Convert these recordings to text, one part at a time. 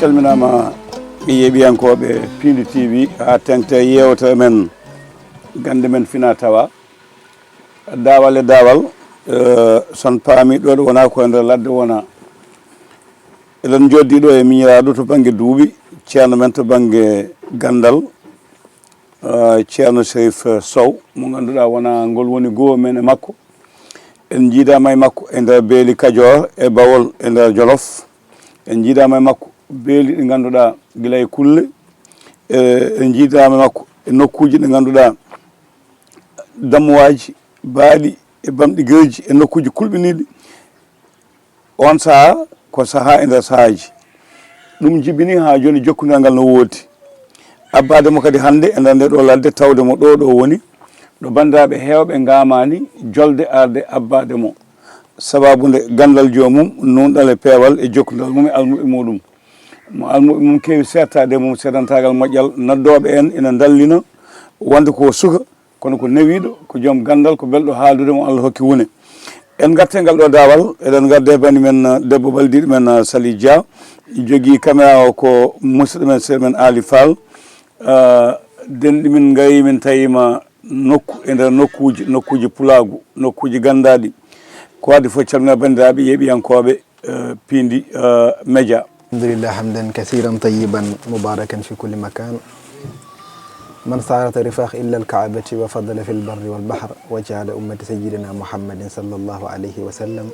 calminama yeɓiyankoɓe Pindi TV ha tengte yewtere men gande men fina tawa dawal e dawal son paami ɗo wona ko nder ladde wona eɗen joddi ɗo e miñiraɗo to banggue duuɓi ceerno men to banggue gandal ceerno Cherif Sow mo ganduɗa wona ngol woni goho men e makko en jiidama e makko e nder beeli Kadior e Bawol e nder Jolof en jiidama e makko beeli ɗi ganduɗa guila e kulle en jiidama e makko e nokkuji ɗi ganduɗa dammuwaji baali e bamɗi gueji e nokkuji kulɓiniɗi on saaha ko saaha e nder sahaji ɗum jibini ha joni jokkudal ngal no woodi abbademo kadi hande e nder nde ɗo ladde tawde mo ɗo woni ɗo bandiraɓe hewɓe gamani jolde arde abbademo sababude gandal jomum nunɗal e peewal e jokkudal mum e almuɓe muɗum mo almuɓe mum kewi sertade mum sedantagal moƴƴal noddoɓe en ina dallina wonde ko suka kono ko newiɗo ko joom gandal ko belɗo haaldude mo Allah hokki wone en garte ngal ɗo dawal eɗen gadde bani men debbo baldiɗo men Sali Dia jogui caméra o ko musidɗo men seeɗa men Ali Fall denɗi min gayi min tawima nokku e nder nokkuji pulagu nokkuji gandaɗi ko wadde fof calmina bandiraɓe yeeɓiyankoɓe Pindi Média. alhamdulillah hamdan kathiran tayyiban mubarakan fi kulli makan من صارت رفاق إلا الكعبة وفضل في البر والبحر وجعل أمة سيدنا محمد صلى الله عليه وسلم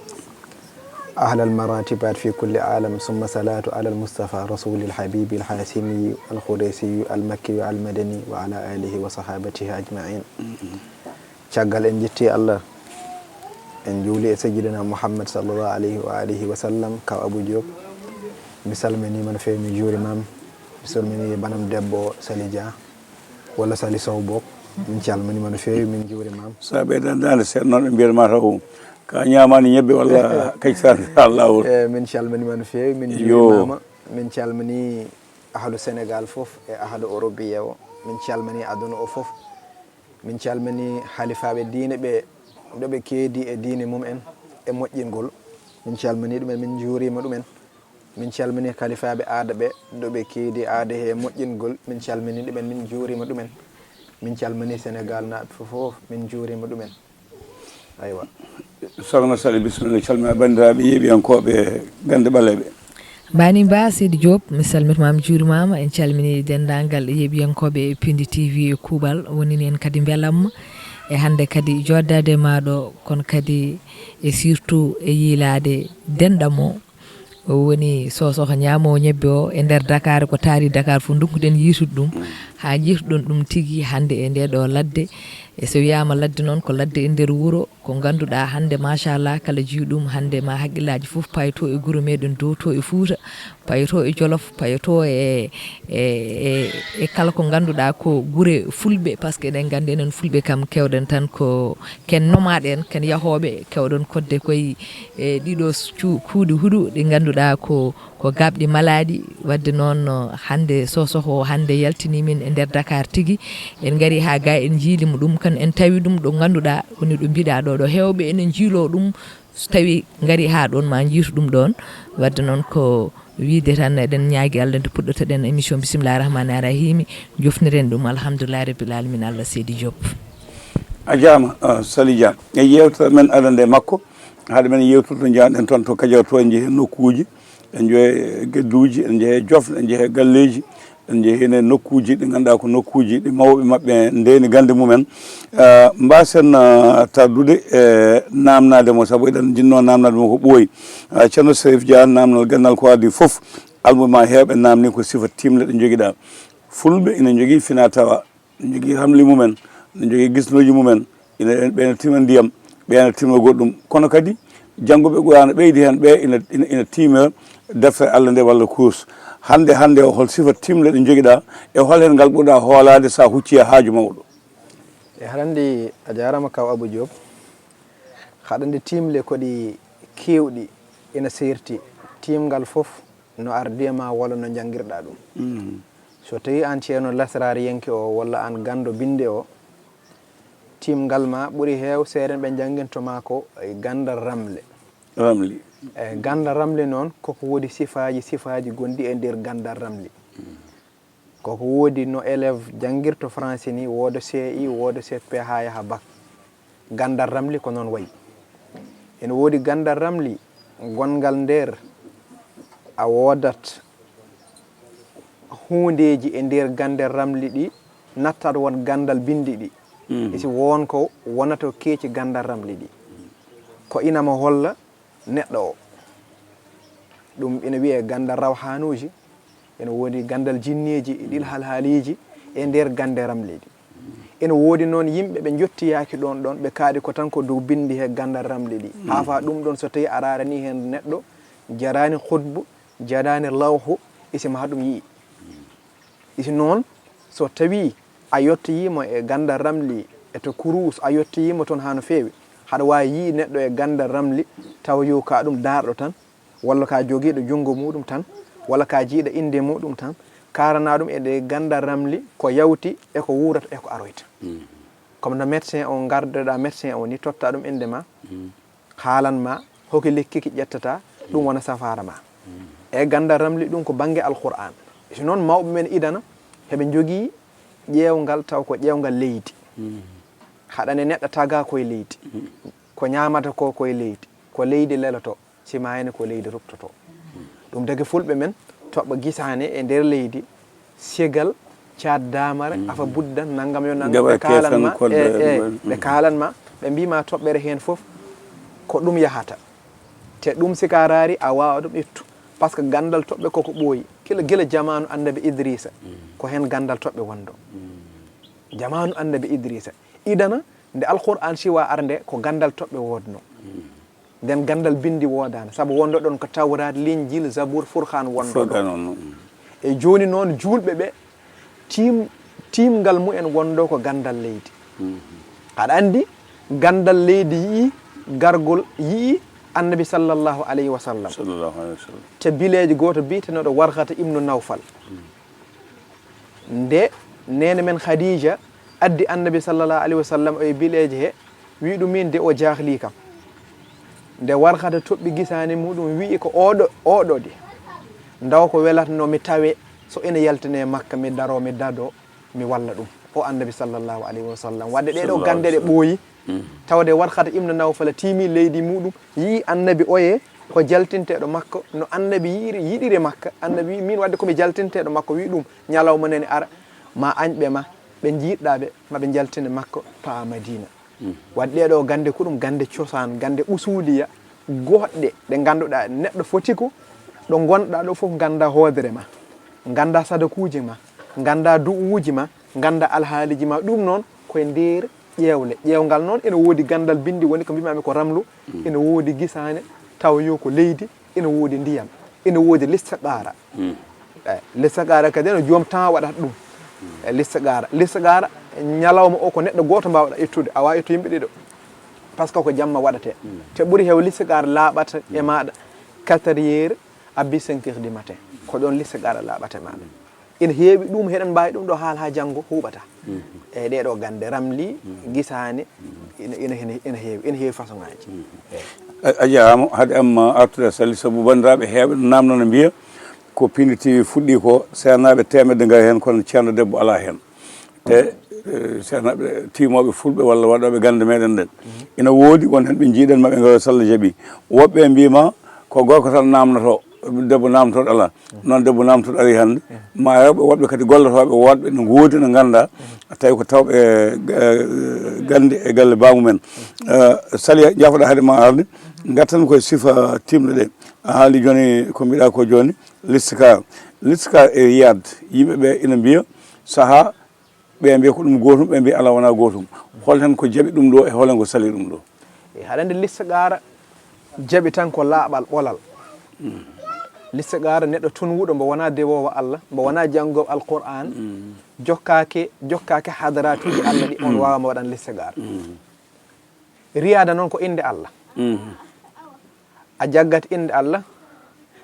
أهل المراتبات في كل عالم ثم صلاة على المصطفى رسول الحبيب الحاسمي الخريسي المكي المدني وعلى آله وصحابته أجمعين شغل إن جتي الله إن جولي سيدنا محمد صلى الله عليه وآله وسلم كأبو جوب بسلمني من في مجور مام بسلمني بنام دبو سليجا walla Sali Sow bok min calminima no feewi min juurima sa ɓeydandade seeɗa noon ɓe mbiyatma taw ka ñamani ñebbe walla kaccitade lawol min calminima no feewi min juurimama min calmini ahlu Sénégal foof e ahlu Europe o min calmini aduna o foof min calmini halifaɓe diine ɓe ɗoɓe keedi e diine mum en e moƴƴingol min calmini ɗumen min juurima ɗumen min calmini kalifaɓe aada ɓe ɗoɓe keedi aada he moƴƴingol min calmini ɗumen min juurima ɗumen min calmini Sénégal naɓe fof min juurima ɗumen aywa sokhna Sali bisimilla calmina bandiraɓe yeeɓiyankoɓe gande ɓaleɓe bani ba Seydi Diop mi salmitimama mi juurimama en calmini dendagal yeeɓiyankoɓe Pindi TV e kuuɓal wonini en kadi beelamma e hande kadi joddade maɗo kono kadi e surtout e yiilade denɗamo o woni Sosokho ñamowo ñebbe o e nder Dakar ko taari Dakar fof dokkuɗen yiitude ɗum ha jiituɗon ɗum tigui hande e nde ɗo ladde e so wiyama ladde noon ko ladde e nder wuuro ko ganduɗa hande machallah kala jiiɗum hande ma haqqillaji foof payto e guuro meɗen dow to e Fouta payato e Jolof payato e kala ko ganduɗa ko guure fulɓe par ce que eɗen gandi enen fulɓe kam kewɗen tan ko ken nomaɗen ken yahoɓe kewɗen kodde koye ɗiɗo kuuɗe huuɗo ɗi ganduɗa ko gabɗi maladi wadde noon hande Sosokho hande yaltini min e nder Dakar tigui en gari ha ga en jiilimo ɗum kan en tawi ɗum ɗo ganduɗa woni ɗo mbiɗa ɗo hewɓe enen jiilo ɗum so tawi gari ha ɗon ma jiitu ɗum ɗon wadde noon ko wiide tan eɗen ñaagui Allah nde puɗɗotoɗen émission bisimillahi rahmani rahimi jofniren ɗum alhamdoulillahi rabbil alamin Allah Seydi Diop a jaama Sali Dia e yewtere men aɗa nde makko haade men yewtude to jaaɗen toon to Kadior to en jeehe nokkuji en jeehe gedduji en jeehe jofne en jeehe galleji en jeehine nokkuji ɗi ganduɗa ko nokkuji ɗi mawɓe mabɓe ndeni gande mumen mbasen tardude e namnade mo saabu eɗen jinno namnade mo ko ɓooyi ceerno Cherif Dia namnal gandal ko addi foof almuma hewɓe namni ko sifa timle ɗe joguiɗa fulɓe ina jogui fina tawa ina jogui hamli mumen ina jogui guisnoji mumen ɓene tima ndiyam ɓene tima goɗɗum kono kadi janggoɓe Qur'ana ɓeydi hen ɓe ina timira deftere Allah nde walla course hande o hol sifa timle ɗe joguiɗa e hol hen ngal ɓurɗa hoolade sa hucci e haaju mawɗo e haɗandi a jarama kaw Abou Diop haɗande timle koɗi kewɗi ina serti timgal foof no ardima walla no jangguirɗa ɗum so tawi an ceerno lasrari yenke o walla an gando binde o timgal ma ɓuuri heew seeɗen ɓe jangguintoma ko e gandal ramle ramli gandal ramli noon koko woodi sifaji gonɗi e nder gandal ramli koko woodi no élève jangirto français ni wooda CI wooda CP ha yaha bac gandal ramli ko noon wayi ene woodi gandal ramli gongal nder a woodat hundeji e nder gandal ramli ɗi nattat won gandal bindi ɗi isi won ko wonato keeci gandal ramli ɗi ko inama holla neɗɗo o ɗum ina wiye gandal rawhanuji ene woodi gandal jinneji e ɗil halhaliji e nder gande ramli ɗi ene woodi noon yimɓe ɓe jottiyaki ɗon ɓe kaaɗi ko tan ko dow bindi he gandal ramli ɗi hafa ɗum ɗon so tawi a rarani hen neɗɗo jarani khutbu jarani lawhu isima ha ɗum yii isi noon so tawi a yettoyimo e gandal ramli e to kurus a yettoyimo toon ha no feewi haɗa wawi yii neɗɗo e gandal ramli taw yo ka ɗum darɗo tan walla ka joguiɗo junggo muɗum tan walla ka jiiɗa inde muɗum tan karana ɗum eɗe gandal ramli ko yawti eko wurata eko aroyta comme no médecin o gardeɗa médecin o ni totta ɗum inde ma haalanma hoki lekki ki ƴettata ɗum wona safara ma e gandal ramli ɗum ko banggue alqur'an so noon mawɓe men idana heɓe jogui ƴewgal taw ko ƴewgal leydi haɗane neɗɗo taga koye leydi ko ñamata ko koye leydi ko leydi leloto sima hene ko leydi ruptoto ɗum tagi fulɓe men toɓɓa guisane e nder leydi segal caat damare afa buddan naggam yo naggam ɓe kalanma ɓe kalanma ɓe mbima toɓɓere hen foof ko ɗum yahata te ɗum sika raari a wawa ɗum ƴettu par ce que gandal toɓɓe koko ɓooyi gila jamanu annabi idrissa ko hen gandal toɓɓe wondo jamanu annabi idrissa idana nde alqur'an siwa arde ko gandal toɓɓe wodno nden gandal bindi wodano saabu wondo ɗon ko tawrat linjil zabour fourhan wondo ɗon e joni noon julɓe ɓe timgal mumen wondo ko gandal leydi aɗa andi gandal leydi yii gargol yii annabi sallllahu alayhi wa sallam te bileji goto bitenoɗo warhata ibnu nawfal nde nene men khadija addi annabi sallllahu alayhi wa sallam e bileji he wi ɗum min de o jahli kam nde warhata toɓɓi guisani muɗum wi ko oɗo de ndaw ko welatno mi tawe so ene yaltine makka mi daro mi dado mi walla ɗum o annabi sallllahu alayhi wa sallam wadde ɗeɗo gande ɗe ɓooyi tawde warhata ibnu nawfala timi leydi muɗum yi annabi oye ko jaltinteɗo makko no annabi yiɗiri makka annabi wi min wadde komi jaltinteɗo makko wi ɗum ñalawma nani ara ma añɓe ma ɓe jiɗɗaɓe maɓe jaltine makko pa madina wadde ɗeɗo gande ko ɗum gande cosaan gande usuliya goɗɗe ɗe ganduɗa neɗɗo foti ko ɗo gonɗa ɗo foof ganda hoodere ma ganda sadakuji ma ganda du'uji ma ganda alhaaliji ma ɗum noon koye nder ƴewle ƴewgal noon ene woodi gandal bindi woni ko mbimami ko ramlu ene woodi guisane taw yo ko leydi ene woodi ndiyam ene woodi lista qara lista qara kadi no joom temps waɗata ɗum lista qara ñalawma o ko neɗɗo goto mbawɗa ittude a wawi ittu yimɓe ɗiɗo par ce que ko jamma waɗate te ɓuuri heew lista qara laaɓata e maɗa 4h abbi 5h du matin ko ɗon lista qara laaɓata e maɗa ina heewi ɗum heɗen mbawi ɗum ɗo haal ha janggo huɓata eyyi ɗeɗo gande ramli guisane ina heewi façon ngaji a jarama haade am artude sali saabu bandiraɓe heeɓe ɗo namno no mbiya ko Pindi TV fuɗɗi ko seernaɓe temedde gari hen kono ceerno debbo ala hen te seernaɓe timoɓe fulɓe walla waɗoɓe gande meɗen ɗen ina woodi won hen ɓe jiiɗen maɓe gawa so Allah jaaɓi woɓɓe mbima ko gorko tan namnoto debbo namtoɗo ala noon debbo namtoɗo ari hande ma rewɓe woɓɓe kadi gollotoɓe wodɓe no goodi no ganda tawi ko tawɓe gande e galle bamumen Sali jafoɗa haade ma arde gartan koye sifa timɗe ɗe a haali joni ko mbiɗa ko joni listka e yiyade yimɓeɓe ina mbiya saaha ɓe mbiya ko ɗum gotum ɓe mbiya ala wona gotum holten ko jaaɓi ɗum ɗo e holen ko sali ɗum ɗo e haɗa andi lista qara jaaɓi tan ko laaɓal ɓolal lista qara neɗɗo tunwuɗo mbo wona dewowo Allah mbo wona janggowo alqur'an jokkake hadaratuji Allah ɗi on wawama waɗan lista qara riyada noon ko inde Allah a jaggat inde Allah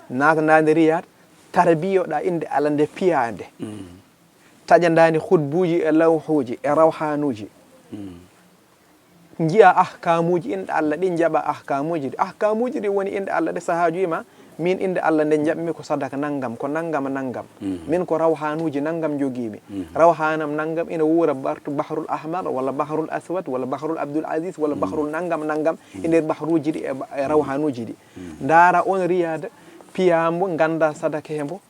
natanade riyad tarbiyoɗa inde Allah nde piyade taƴandani khutbuji e lawhuji e rawhanuji jiya ahkamuji inɗe Allah ɗi jaɓa ahkamuji ɗi ahkamuji ɗi woni inɗe Allah ɗe sahaji wima min inde Allah nde jaɓmi ko sadaka nanggam ko nanggama nanggam min ko rawhanuji nanggam jogimi rawhanam nanggam ina wuura bartu bahrul ahmar walla bahrul aswad walla bahrul abdoul asis walla bahrul nanggam nanggam e nder bahruji ɗi e rawhanuji ɗi ndaara on riyada piyambo ganda sadaka hembo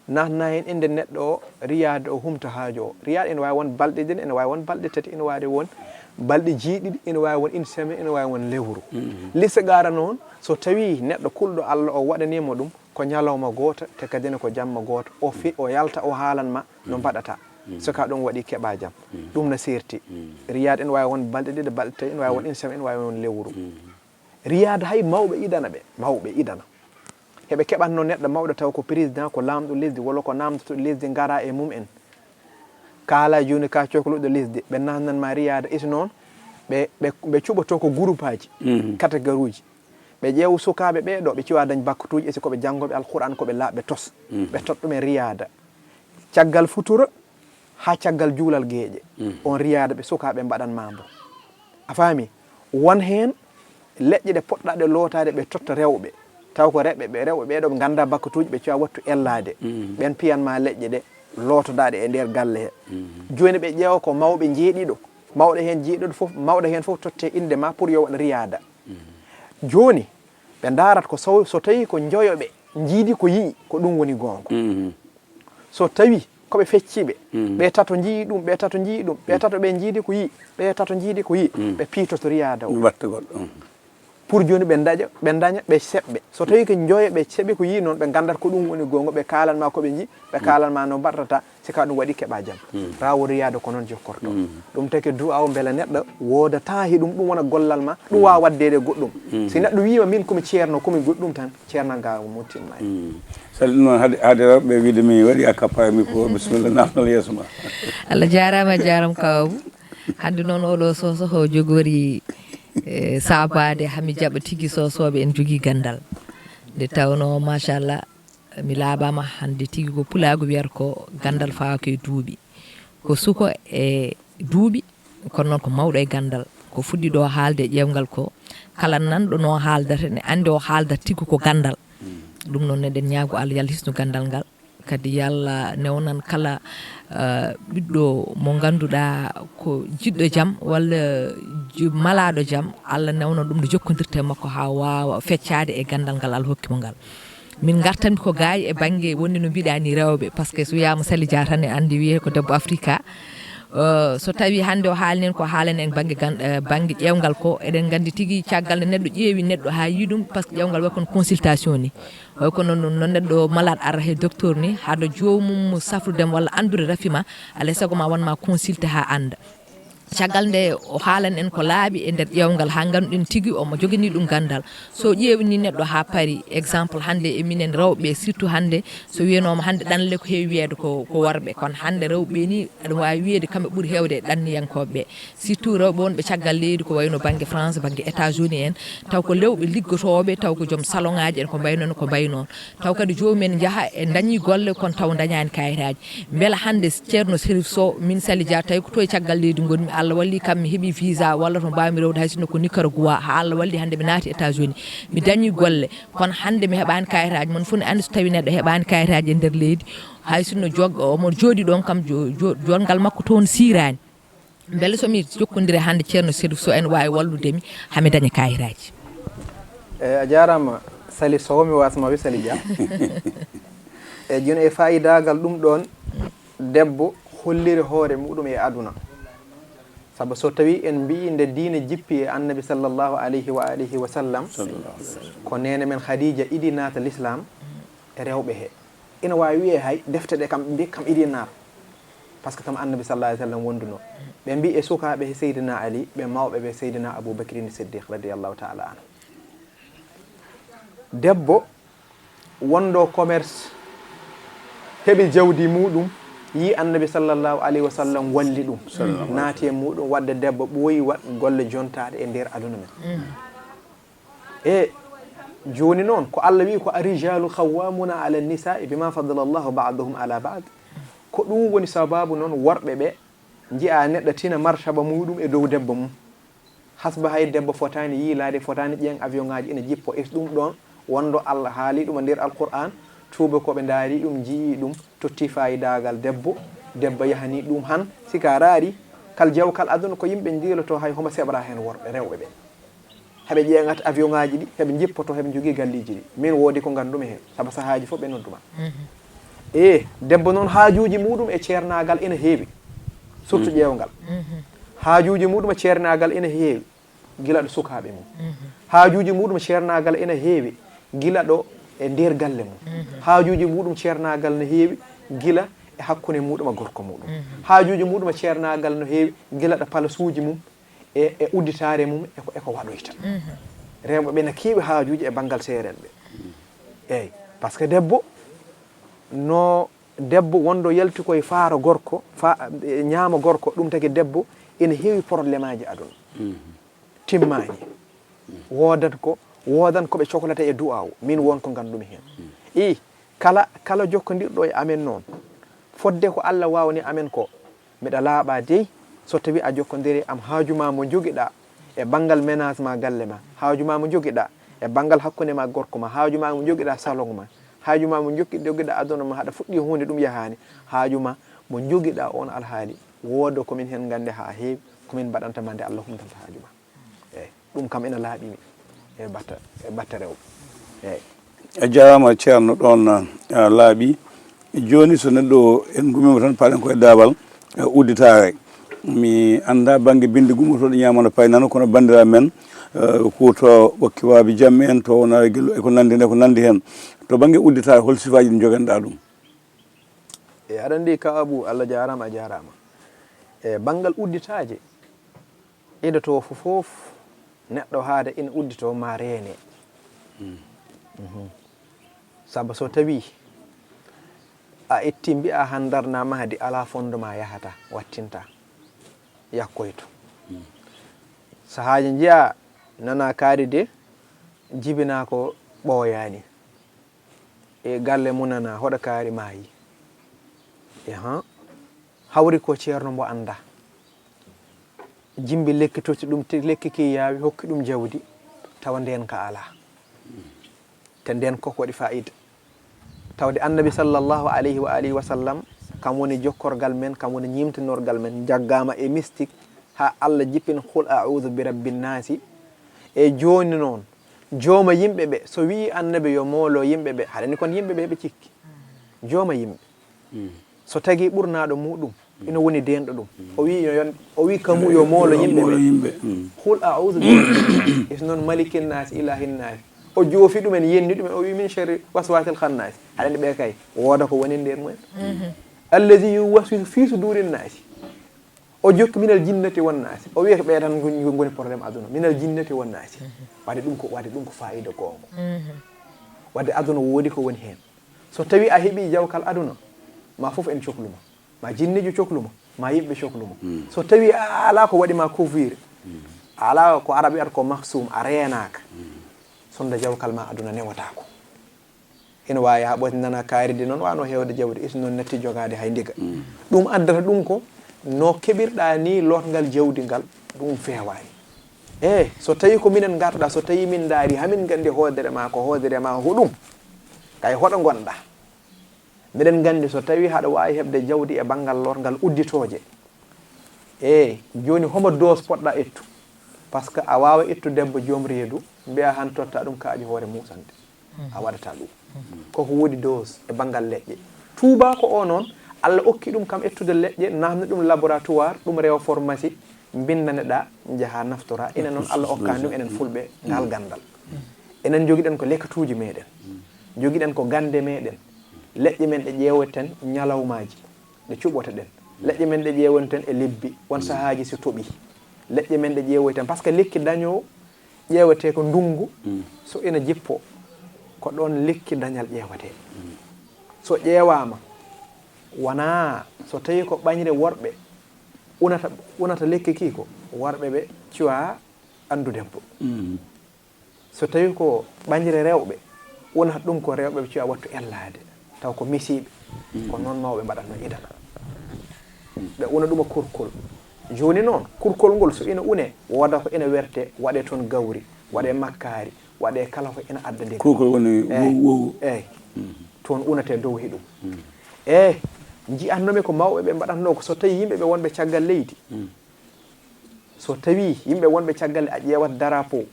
natna hen inde neɗɗo o riyada o humta haajo o riyada ene wawi won balɗe ɗiɗi ene wawi won balɗe tati ene wawi won balɗe jeeɗiɗi ene wawi won une semaine ene wawi won lewru lissa gara noon so tawi neɗɗo kulɗo Allah o waɗanima ɗum ko ñalawma goto te kadine ko jamma goto o yalta o haalanma no mbaɗata soka ɗum waɗi keeɓa jaam ɗum no serti riyade ene wawi won balɗe ɗiɗi balɗe tawi ene wawi won une semaine ene wawi won lewru riyade hay mawɓe idana ɓe mawɓe idana heɓe keɓatno neɗɗo mawɗo taw ko président ko lamɗo lesdi walla ko namdoto lesdi gara e mum en kala joni ka cohluɗo lesdi ɓe natnanma riyade isi noon ɓe cuɓoto ko groupe aji catégorie uji ɓe ƴeew sukaɓe ɓeɗo ɓe ciwa dañ bakkatuji esi koɓe janggoɓe alquran koɓe laaɓe tos ɓe tot ɗumen riyada caggal futura ha caggal juulal gueeƴe on riyada ɓe sukaɓe mbaɗanmabo a faami won hen leƴƴe ɗe poɗɗa ɗe lootade ɓe totta rewɓe taw ko rewɓe ɓeɗo ɓe ganda bakkatuji ɓe ciwa wattu ellade ɓen piyanma leƴƴe ɗe lootodaɗe e nder galle he joni ɓe ƴeewa ko mawɓe jeeɗiɗo mawɗo hen jeeɗiɗo foof mawɗo hen foof totte inde ma pour yo waɗa riyada joni ɓe darat ko so tawi ko joyoɓe jiidi ko yii ko ɗum woni gonga so tawi koɓe fecciɓe ɓe tato jii ɗum ɓe tato jii ɗum ɓe tato ɓe jiidi ko yii ɓe tato jiidi ko yii ɓe piitoto riyada o pour joni ɓe daña ɓe seɓɓe so tawi ko joyoɓe seeɓi ko yii noon ɓe gandata ko ɗum woni gonga ɓe kalanma koɓe jii ɓe kalanma no mbaɗata sika ɗum waɗi keɓa jaam rawo riyada ko noon jokkorto ɗum taki du'aw beele neɗɗo wodata he ɗum wona gollal ma ɗum wawa waddede goɗɗum si neɗɗo wima min komi ceerno komi goɗɗum tan ceernal nga muttinma sali ɗum noon haade rewɓe wiide mi waɗi accaparemi ko bisimilla namdal yeeso ma Allah jarama jaram kawabou hande noon oɗo sosoho jogori sabade hami jaɓa tigui sosoɓe en jogui gandal nde tawno machallah mi laaɓama hande tigui ko pulago wiyata ko gandal fawako e duuɓi ko suko e duuɓi kono noon ko mawɗo e gandal ko fuɗɗi ɗo haalde e ƴewgal ko kala nanɗo no haaldata ne andi o haaldata tigui ko gandal ɗum noon eɗen ñaago Allah yallah hisnu gandal ngal kadi yallah newnan kala ɓiɗɗo mo ganduɗa ko jiɗɗo jaam walla malaɗo jaam Allah newna ɗum nde jokkodirte makko ha wawa feccade e gandal ngal Allah hokkimo ngal min gartanmi ko gayi e banggue wonni no mbiɗani rewɓe par ce que so wiyama Sally Dia tan e andi wiye ko debbo Africa so tawi hande o haalinen ko haalane en banggue ƴewgal ko eɗen gandi tigui caggal nde neɗɗo ƴeewi neɗɗo ha yi ɗum par ce que ƴewgal way kono consultation ni way kono no neɗɗo malade ara he docteur ni haɗa jomum safrudema walla andude rafima alay saago ma wonma consulté ha anda caggal nde o haalan en ko laaɓi e nder ƴewgal ha ganduɗen tigui omo jogani ɗum gandal so ƴeewni neɗɗo ha paari exemple hande eminen rewɓe surtout hande so wiyanoma hande ɗanle ko heewi wiyede ko worɓe kono hande rewɓe ni aɗa wawi wiyede kamɓe ɓuuri hewde ɗanniyankoɓeɓe surtout rewɓe wonɓe caggal leydi ko wayno banggue France banggue États-Unis en taw ko lewɓe liggotoɓe taw ko joom salon ngaji en ko mbaynoon ko mbayi noon taw kadi jomumen jaaha e dañi golle kono taw dañani kayitaji beela hande ceerno Sérif Sow min Sally Dia tawi ko to e caggal leydi gonmi Allah walli kam mi heeɓi visa walla to mbawmi rewde hay sinno ko Nicaragua ha Allah walli hande mi naati États-Unis mi dañi golle kono hande mi heɓani kayitaji mon fuu ne andi so tawi neɗɗo heɓani kayitaji e nder leydi hay sinno omo jooɗi ɗon kam jongal makko toon sirani beele somi jokkodire hande ceerno Sérif Sow en wawi walludemi hami daña kayitaji a jarama Sally Sow mi wasma wi Sally Dia e joni e fayidagal ɗum ɗon debbo holliri hoore muɗum e aduna saabu so tawi en mbi nde diine jippi e annabi sallllahu alayhi wa sallam ko nene men Khadija iɗi naata l'islam e rewɓe he ina wawi wiye hay defte ɗe kam ɓe mbi kam iɗi naata par ce que tam annabi sallah alih sallam wonduno ɓe mbi e sukaɓe he Seydina Ali ɓe mawɓe ɓe Seydina Aboubacrin Siddiq radiallahu taala anhu debbo wondo commerce heɓi jawdi muɗum yi annabi sallllahu alayhi wa sallam walli ɗum naati e muɗum wadde debbo ɓooyi waɗ golle jontaɗe e nder aduna men e joni noon ko Allah wi ko arijalu khawamuna ala nisai bima fadala llahu badahum ala bad ko ɗum woni sababu noon worɓe ɓe jiya neɗɗo tina martaba muɗum e dow debbo mum hasba hay debbo fotani yiilade fotani ƴeen avion ngaji ina jippo e ɗum ɗon wondo Allah haali ɗum e nder alquran tuuba koɓe daari ɗum jii ɗum totti fayidagal debbo yahani ɗum han sika raari kal jawkal aduna ko yimɓe jiiloto hay homo seɓra hen worɓe rewɓe ɓe heɓe ƴeeŋat avion ngaji ɗi heɓe jippoto heɓe jogui galliji ɗi min woodi ko gandumi hen saabu sahaji fof ɓe nodduma debbo noon haajuji muɗum e ceernagal ina heewi surtout ƴeewgal haajuji muɗum e ceernagal ina heewi gila ɗo sukaɓe mum haajuji muɗum ceernagal ina heewi gila ɗo e nder galle mum haajuji muɗum ceernagal no heewi gila e hakkude muɗum e gorko muɗum haajuji muɗum e ceernagal no heewi gila ɗo palasuji mum e udditare mum eko waɗoyta rewɓe ɓe ne keewi haajuji e banggal seeren ɓe eyyi par ce que debbo wondo yalti koye faaro gorko ñaama gorko ɗum tagi debbo ina heewi probléme aji aduna timmani wodan koɓe cohlata e du'aw min won ko gandumi hen kala jokkodirɗo e amen noon fodde ko Allah wawni amen ko mbiɗa laaɓa dey so tawi a jokkodiri am haajuma mo joguiɗa e banggal ménagement galle ma haajuma mo joguiɗa e banggal hakkude ma gorko ma haajuma mo joguiɗa salon ma haajuma mo joguiɗa aduna ma haɗa fuɗɗi hunde ɗum yahani haajuma mo joguiɗa on alhaali woodo komin hen gande ha heewi komin mbaɗantama nde Allah humtanta haajuma eyyi ɗum kam ina laaɓimi e batta rewɓe eyyi a jarama ceerno ɗon laaɓi joni so neɗɗo en gumima tan paɗen koye daabal udditare mi anda banggue binde gummotoɗo ñamano pay nano kono bandira men kuuto ɓokkiwaɓe jammi en to wona eko nandi hen to banggue udditare hol sifaji ɗi joguenɗa ɗum e aɗa andi ka Abou Allah jarama a jarama e banggal udditaje idato fof neɗɗo haade ina uddito ma reene saabu so tawi a itti mbi'a han darna mahdi ala fondement yahata wattinta yakkoyto sahaji jiya nana kaari de jibina ko ɓooyani e galle munana hoɗa kaari maayi hawri ko ceerno mbo anda jimbi lekki toti ɗum lekki ki yaawi hokki ɗum jawdi tawa nden ka ala te nden koko waɗi fa'ida tawde annabi sallllahu alayhi wa alihi wa sallam kam woni jokkorgal men kam woni ñimtinorgal men jaggama e mystique ha Allah jippin qul a'udhu bi rabbin nasi e joni noon jooma yimɓe ɓe so wi annabi yo moolo yimɓe ɓe haɗani kon yimɓe ɓe ɓe cikki jooma yimɓe so tagi ɓurnaɗo muɗum ina woni denɗo ɗum o wi kamu yo moolo yimɓe ɓe qul a'udhu bi rabbin nas noon malikin nas ilahin nas o joofi ɗumen yenni ɗumen o wi min sharri waswasil khannas haɗani ɓe kay wooda ko woni nder mumen allazi yuwaswisu fi sudurin nasi o jokki minal jinnati wan nasi o wiya ko ɓe tan goni probléme aduna minal jinnati wan nasi wadde ɗum ko fayida gongo wadde aduna woodi ko woni hen so tawi a heeɓi jawkal aduna ma foof en cohluma ma jinnijo cohluma ma yimɓe cohluma so tawi a ala ko waɗima couvrir a ala ko araɓe wiyata ko mahsum a reenaka sonda jawkal ma aduna newatako ina wawi ha ɓoti nana kaaride noon wano hewde jawdi isi noon netti jogade hay ndiga ɗum addata ɗum ko no keɓirɗa ni lotgal jawdi ngal ɗum fewani so tawi ko minen garɗa so tawi min daari hamin gandi hoodere ma ko hoodere ma huɗum kay hoɗo gonɗa miɗen gandi so tawi haɗa wawi heɓde jawdi e banggal lotgal udditoje joni homo dose poɗɗa ettu par ce que a wawa ettu debbo joom reedu mbiya han totta ɗum kaaƴi hoore musande a waɗata ɗum koko woodi dose e banggal leƴƴe tuuba ko o noon Allah okki ɗum kam ettude leƴƴe namde ɗum laboratoire ɗum rewa pharmacie bindaneɗa jaaha naftora ina noon Allah okkani ɗum enen fulɓe ngal gandal enen joguiɗen ko lekkatuji meɗen joguiɗen ko gande meɗen leƴƴe men ɗe ƴeewoten ñalawmaji ɗe cuɓotoɗen leƴƴe men ɗe ƴeewoten e lebbi won sahaji so tooɓi leƴƴe men ɗe ƴeewoyten par ce que lekki dañowo ƴeewete ko ndungu so ina jippo ko ɗon lekki dañal ƴeewate so ƴeewama wona so tawi ko ɓañre worɓe unata lekki ki ko worɓe ɓe cuwa andudebbo so tawi ko ɓañre rewɓe unata ɗum ko rewɓe ɓe cuwa wattu ellade taw ko misiɓe ko noon mawɓe mbaɗatno idana ɓe una ɗuma kurkol joni noon kurkol ngol so ina une woda ko ina werte waɗe toon gawri waɗe makkari waɗe kala ko ina adda ndin kurkol woni wow eyyi toon unate dow hiɗum eyyi jiyannomi ko mawɓe ɓe mbaɗatno ko so tawi yimɓe ɓe wonɓe caggal leydi so tawi yimɓe wonɓe caggal a ƴeewat drapeau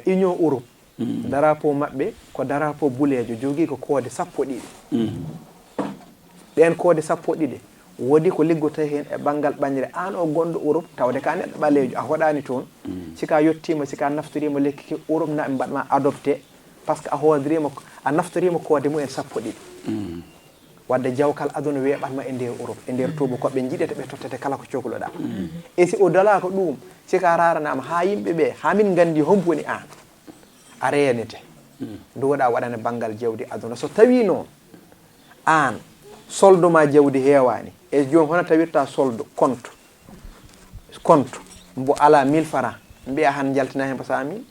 union Europe drapeau maɓɓe ko drapeau bulejo jogui ko koode 12 ɗen koode 12 woodi ko liggoto hen e banggal ɓañre an o gonɗo Europe tawde ka neɗɗo ɓalejo a hoɗani toon sika yettima sika naftorima lekki Europe naɓe mbaɗma adopté par ce que a hoodrima a naftorima koode mumen 12 wadde jawkal aduna weeɓatma e nder Europe e nder tuuba koɓe jiɗete ɓe tottete kala ko cohluɗa e si o dala ko ɗum sika raranama ha yimɓe ɓe ha min gandi hombo woni an a renete nduwoɗa waɗane banggal jawdi aduna so tawi noon an solde ma jawdi heewani e joni hono tawirta solde compte mbo ala 1000 francs mbiya han jaltina hen pasami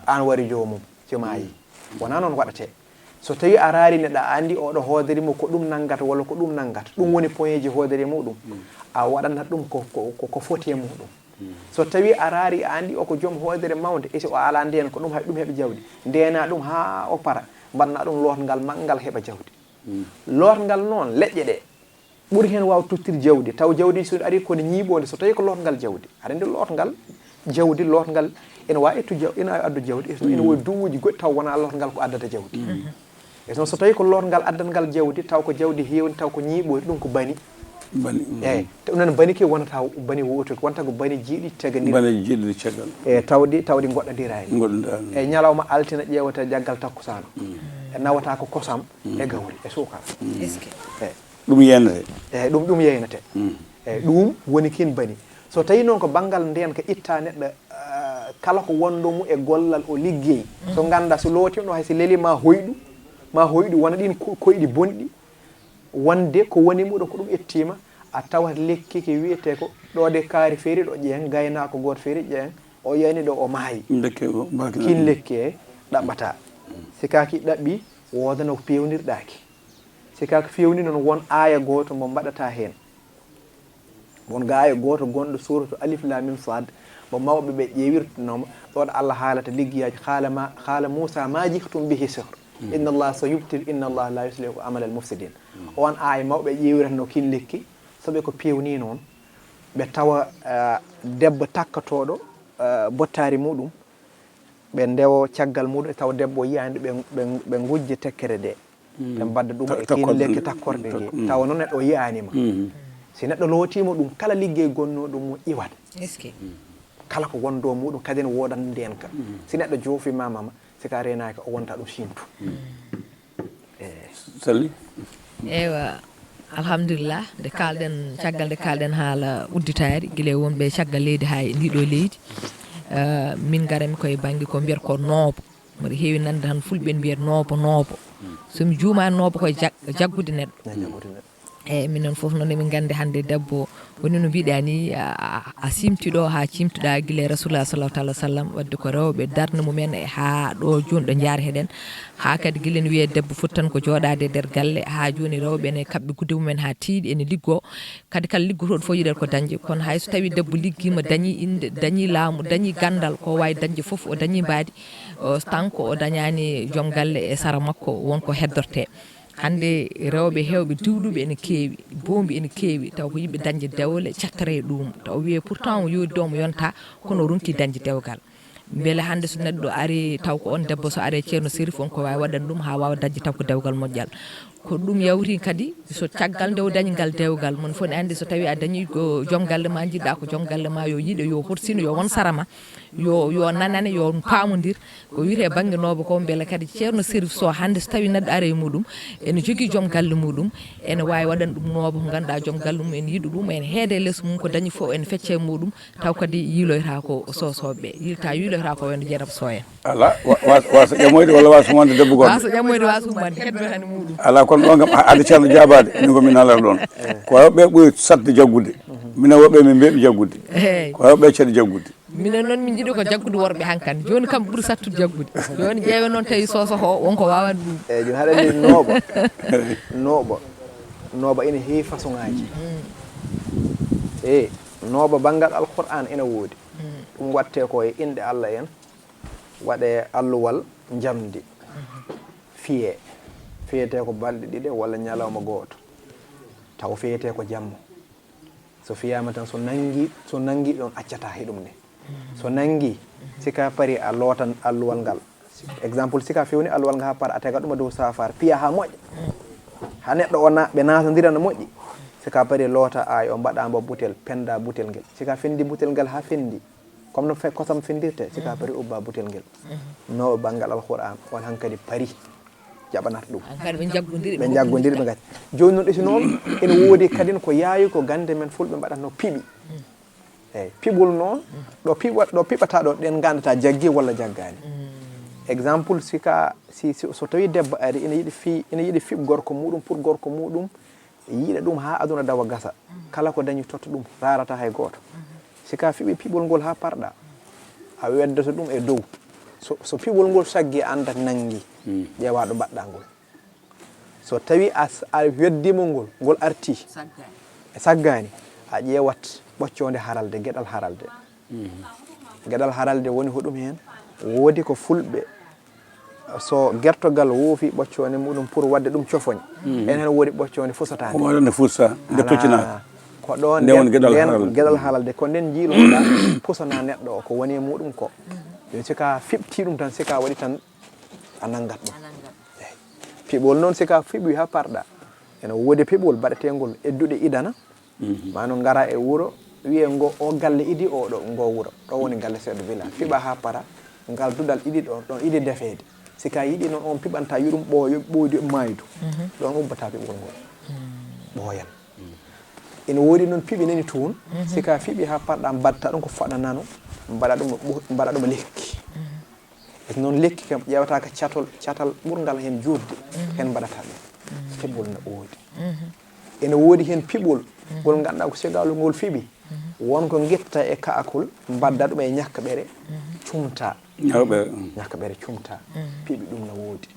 an wari jomum cimayi wona noon waɗate so tawi a raari neɗɗo a andi oɗo hooderimo ko ɗum nanggata walla ko ɗum nanggata ɗum woni point ji hoodere muɗum a waɗanat ɗum ko foti e muɗum so tawi a raari a andi o ko joom hoodere mawde e si o ala nden ko ɗum hay ɗum heɓa jawdi ndena ɗum ha o para mbanna ɗum lotgal maggal heɓa jawdi lotgal noon leƴƴe ɗe ɓuri hen waw tottir jawdi taw jawdi so ari kone ñiiɓode so tawi ko lotgal jawdi aɗa andi lotgal jawdi lotgal ene wawi ina addu jawdi ene wowi duuji goɗɗi taw wona lotgal ko addata jawdi e noon so tawi ko lotgal addangal jawdi taw ko jawdi hewni taw ko ñiiɓoy ɗum ko bani eyyi te ɗum noon bani ke wonata bani wotoki wonta ko bani jiiɗi teganiri caggal e tawɗi goɗɗodirani eyyi ñalawma altina ƴewata jaggal takkusano e nawata ko kosam e gawri e sukara eyyi ɗum yenete eyyi ɗum yeynete eyyi ɗum woni kin bani so tawi noon ko banggal nden ko itta neɗɗo kala ko wonɗomu e gollal o liggey so ganda so lootima ɗo hay so leeli ma hoyɗu wona ɗin koyɗi bonɗi wonde ko woni muɗum ko ɗum ettima a tawat lekki ki wiyete ko ɗo de kaari feeri ɗo ƴeen gaynako goto feeri ƴeen o yani ɗo o maayi kin lekki e ɗaɓɓata sikaki ɗaɓɓi wodano ko pewnirɗaki sikaki fewni noon won aya goto mo mbaɗata hen won ga aya goto gonɗo suratu alif lam mim sad mo mawɓe ɓe ƴeewirtanoma ɗoɗo Allah haalata liggiyaji haala Moussa ma jihtum bihi sihr inna Allah sayubtil inna Allah la yuslihu amal al mufsidin on aya mawɓe ƴeewiratno kin lekki soɓe ko pewni noon ɓe tawa debbo takkatoɗo bottari muɗum ɓe ndewo caggal muɗum e tawa debbo yiyande ɓe gujje tekkere nde ɓe mbadda ɗum e kin lekki takkorde nde tawa noon neɗɗo yiyanima si neɗɗo lootima ɗum kala liggey gonnoɗum mo iwat kala ko wondo muɗum kadi ne wodan nden ka si neɗɗo joofimamama sika renaki o wonta ɗum simtu Sally ewa alhamdulillah nde kalɗen caggal nde kalɗen haala udditari guila wonɓe caggal leydi ha e ndiɗo leydi min garami koye banggue ko mbiyata ko noobo mbiɗa heewi nande tan fulɓe mbiyata noobo somi juumani noobo koye jaggude neɗɗo eyyi min noon foof noon emin gandi hande debbo woni no mbiɗa ni a simtiɗo ha cimtuɗa guila e rasulullah sallallahu alih wa sallam wadde ko rewɓe darde mumen e ha ɗo joni ɗo jaar heɗen ha kadi guila ne wiye debbo foti tan ko joɗade e nder galle ha joni rewɓe ne kabɓe gudde mumen ha tiiɗi ene liggo kadi kala liggotoɗo foof yiɗata ko dañde kono hayso tawi debbo ligguima dañi inde dañi laamu dañi gandal ko wawi dañde foof o dañi mbaadi tant que o dañani joom galle e sara makko wonko heddorte hande rewɓe hewɓe diwɗuɓe ene keewi boombi ene keewi taw ko yimɓe dañde dewle cattare ɗum taw wiye pourtant o yodi domo yonta kono o ronki dañde dewgal beele hande so neɗɗo ari taw ko on debbo so ari ceerno sérif on ko wawi waɗan ɗum ha wawa dañde taw ko dewgal moƴƴal ko ɗum yawti kadi so caggal nde o dañi ngal dewgal mon fof ne andi so tawi a dañi ko joom galle ma jiɗɗa ko joom galle ma yo yiiɗe yo horsino yo won sarama yo nanane yo pamodir ko wiyete banggue nooba ko beele kadi ceerno sérif so hande so tawi neɗɗo ari e muɗum ene jogui joom galle muɗum ene wawi waɗan ɗum nooba ko ganduɗa joom galle mum ene yiiɗi ɗum ene heede e less mum ko dañi foof ene fecce muɗum taw kadi yiiloyta ko sosoɓeɓe yiiloyta ko wonde jeerab soya ala wasa ƴamoyde walla wasa humande debbo goɗɗo wasa ƴamoyde wasa humande heddotani muɗum ala kono ɗo gam ade ceerno jabade ni komin halat ɗon ko woɓɓe ɓuuri satde jaggude minen woɓɓe min mbeɓi jaggude ko woɓɓe ceeɗe jaggude minen noon min jiiɗi ko jaggude worɓe hankkandi joni kam ɓuuri sattude jaggude joni ƴeewe noon tawi sosoho wonko wawani ɗum eyyi joni haɗa andi nooɓo ene heewi façon ngaji nooba banngal alqur'an ene woodi ɗum watte ko e inde Allah en waɗe alluwal jamdi fiyete ko balɗe ɗiɗi walla ñalawma gooto taw fiyete ko jamma so fiyama tan so nangi ɗon accata heɗum nde so nangi sika pari a lootan alluwal ngal exemple sika fewni alluwal ngal ha para a tega ɗum dow safar piya ha moƴƴa ha neɗɗo o ɓe nasodira no moƴƴi sika pari loota ay o mbaɗamo butel penda butel ngel sika fendi butel ngal ha fendi comme no kosam fendirte sika pari ubba butel ngel no banggal alquran on hankadi pari jaɓanata ɗum ɓe jaggodiri ɓe gati joni noon ɗesinoɓe ene woodi kadin ko yaawi ko gande men fulɓe mbaɗatno piiɓi eyyi piɓol noon ɗo piɓata ɗo ɗen gandata jaggi walla jaggani exemple sika so tawi debbo ari ene yiiɗi fiɓ gorko muɗum pour gorko muɗum yiiɗa ɗum ha aduna dawa gasa kala ko dañi totta ɗum rarata hay goto sika fiɓi piɓol ngol ha parɗa a weddoto ɗum e dow so piɓol ngol saggi anda nangi ƴeewa ɗo mbaɗɗa ngol so tawi a weddimo ngol arti e saggani a ƴeewat ɓoccode haralde gueɗal haralde woni hoɗum hen woodi ko fulɓe so gertogal woofi ɓoccode muɗum pour wadde ɗum cofoñ en hen woodi ɓoccode fusatade omaɗone fussa nde toccinaka ko ɗo nden gueɗal haralde ko nden jiiloɗa pusana neɗɗo o ko woni muɗum ko joni sika fiɓti ɗum tan sika waɗi tan a nangat ɗum piɓol noon sika fiɓi ha parɗa ene woodi piɓol baɗetengol edduɗe idana mano ngara e wuuro wiye o galle idi oɗo ngo wuuro ɗo woni galle seeɗo village fiɓa ha para ngal dudal iɗi ɗon iɗi defede sika yiɗi noon on piɓanta yuɗum ɓoydi maydu ɗon ubbata piɓol ngol ɓooyan ene woodi noon piɓi nani toon sika fiɓi ha parɗa mbatta ɗum ko faɗanano mbaɗa ɗum lekki noon lekki kam ƴewata ko catal ɓurgal hen jurde hen mbaɗata ɗum piɓol ne woodi ene woodi hen piɓol ngol ganduɗa ko sigalu ngol fiɓi wonko guetta e kaakol mbadda ɗum e ñakkaɓere cumta ñakkaɓere cumta piɓi ɗum ne woodi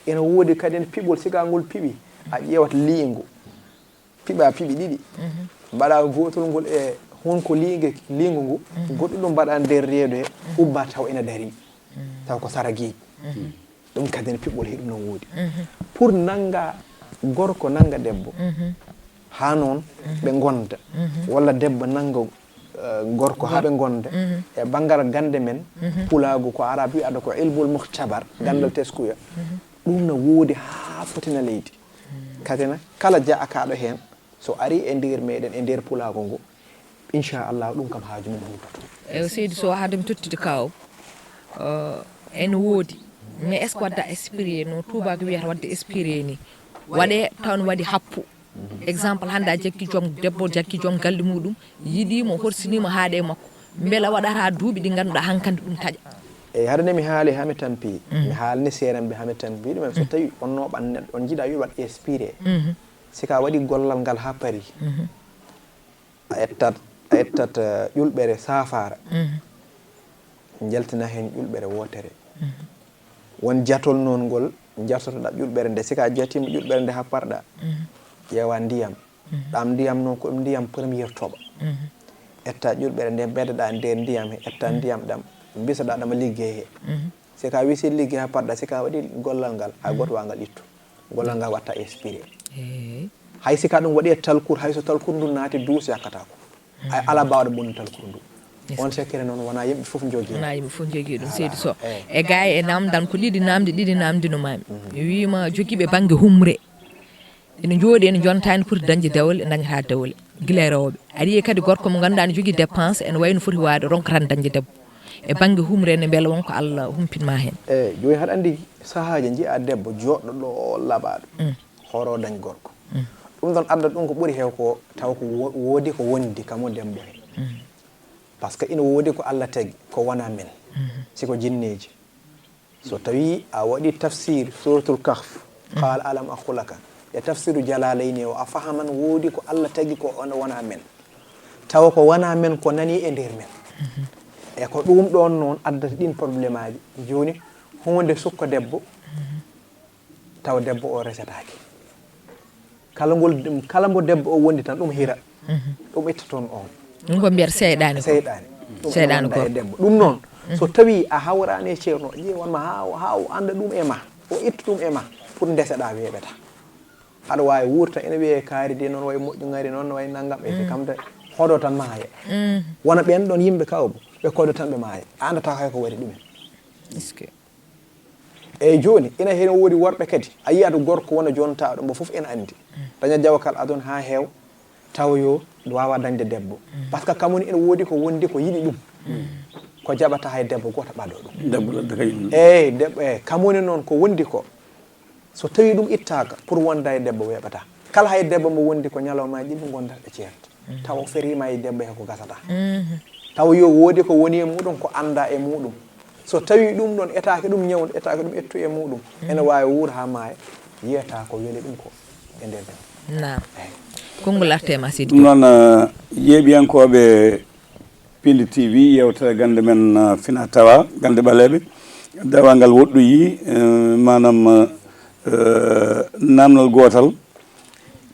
ene woodi kadi en piɓol siga ngol piɓi a ƴewat liingu piɓa piɓi ɗiɗi mbaɗa gotol ngol e honko liingu ngu goɗɗuɗum mbaɗa nder reedo he ubba taw ene dari taw ko saragueji ɗum kadi ene piɓɓol heɗum no woodi pour nanga gorko nanga debbo ha noon ɓe gonda walla debbo nanga gorko ha ɓe gonda e banggal gande men pulagu ko arabe wiyata ko ilmul muhtabar gandal teskuya ɗum no woodi ha fotina leydi kadina kala jaakaɗo hen so ari e nder meɗen e nder pulago ngo inchallah ɗum kam haaju mum hutoto eyi seydi so haademi tottude kaw ene woodi mais est ce que wadda expiré no tubako wiyata wadde expiré ni waɗe taw waɗi happu exemple hande a jakki joom debbo jakki joom galle muɗum yiɗimo horsinima haaɗe makko beela waɗata duuɓi ɗi ganduɗa hankkandi ɗum taaƴa eyyi haɗane mi haali hami tampi mi haalni seeranɓe hami tampi ɗumen so tawi on noɓan neɗɗo on jiiɗa wiwaɗ expiré sika waɗi gollal ngal ha paari a ettat ƴulɓere safara jaltina hen ƴulɓere wotere won jatol noon ngol jartotoɗa ƴulɓere nde sika jatima ƴulɓere nde ha parɗa ƴeewa ndiyam ɗam ndiyam noon ko ɗum ndiyam premiére toɓa etta ƴulɓere nde beddaɗa nder ndiyam he etta ndiyam ɗam bisaɗa ɗama liggey he sika wisi liggey ha parɗa sika waɗi gollal ngal hay goto wagal ittu gollal ngal watta expiré hay sika ɗum waɗi e talkour hayso talkour ndu naati duus yakkatako ay ala bawɗo bonni talkour ndu on sekkere noon wona yimɓe fof jogui wona yimɓe fof jogui ɗum seydi so e ga e namdan ko ɗiɗi namdinomami mi wima joguiɓe banggue humre ene jooɗi ene jontani foti dañde dawle dañata dawle guila e rewɓe aɗa yiiya kadi gorko mo ganduɗa ne jogui dépense ene wayno foti wade ronkatan dañde debbo e banggue humre ene beela wonko Allah humpinma hen eyyi joni haɗa andi sahaji jiiya debbo joɗɗo ɗo laaɓaɗo horo dañ gorko ɗum ɗon adda ɗum ko ɓuuri hew ko taw ko woodi ko wondi kamo dembo he par ce que ina woodi ko Allah tagui ko wona men siko jinneji so tawi a waɗi tafsir suratul kahf qala alam aqulaka e tafsiru jalalayni o a fahaman woodi ko Allah tagui ko on wona men tawa ko wona men ko nani e nder men e ko ɗum ɗon noon addata ɗin probléme aji joni hunde sukka debbo taw debbo o resetaki kala mbo debbo o wondi tan ɗum hira ɗum itta toon on ɗum ko mbiyata seyɗani ko seyɗani ko e debbo ɗum noon so tawi a hawrani e ceerno ƴeewanma ha o anda ɗum e ma o itta ɗum e ma pour ndeseɗa weeɓeta aɗa wawi wurta ene wiye kaari de noon way moƴƴugari noon way naggam ɓe kamde hoɗo tan maaya wona ɓen ɗon yimɓe kawbo ɓe koɗo tan ɓe maaya a andata hay ko waɗi ɗumen eyyi joni ina hen woodi worɓe kadi a yiyata gorko wona jontaɗo mbo foof ene andi daña jawakal adon ha heew taw yo wawa dañde debbo par ce que kamuni ene woodi ko wondi ko yiɗi ɗum ko jaɓata hay debbo goto ɓaɗo ɗum debbo ladde kañum eyyi debbo eyyi kamuni noon ko wondi ko so tawi ɗum ittaka pour wonda e debbo weeɓata kala hay debbo mo wondi ko ñalawmaji ɗiɓe gondat ɓe ceerta taw o ferima e debbo he ko gasata taw yo woodi ko woni e muɗum ko anda e muɗum so tawi ɗum ɗon etake ɗum ñawde etake ɗum ettu e muɗum ene wawi wuur ha maaya yiyata ko weeli ɗum ko e nder den nam konngol artema sidi ɗum noon yeeɓiyankoɓe Pindi TV yewtere gande men fina tawa gande ɓaleɓe dawal ngal woɗɗoyi manam namdal gotal